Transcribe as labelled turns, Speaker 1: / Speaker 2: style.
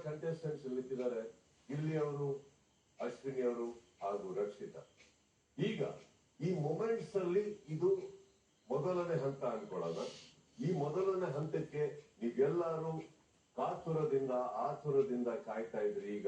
Speaker 1: Contestants ನಿಂತಿದ್ದಾರೆ, ಗಿಲ್ಲಿ ಅವರು, ಅಶ್ವಿನಿ ಅವರು ಹಾಗೂ ರಕ್ಷಿತಾ. ಈಗ ಈ ಮೊಮೆಂಟ್ಸ್ ಅಲ್ಲಿ ಇದು ಮೊದಲನೇ ಹಂತ ಅನ್ಕೊಳ್ಳೋಣ. ಈ ಮೊದಲನೇ ಹಂತಕ್ಕೆ ನೀವೆಲ್ಲರೂ ಕಾತುರದಿಂದ ಆತುರದಿಂದ ಕಾಯ್ತಾ ಇದ್ರಿ. ಈಗ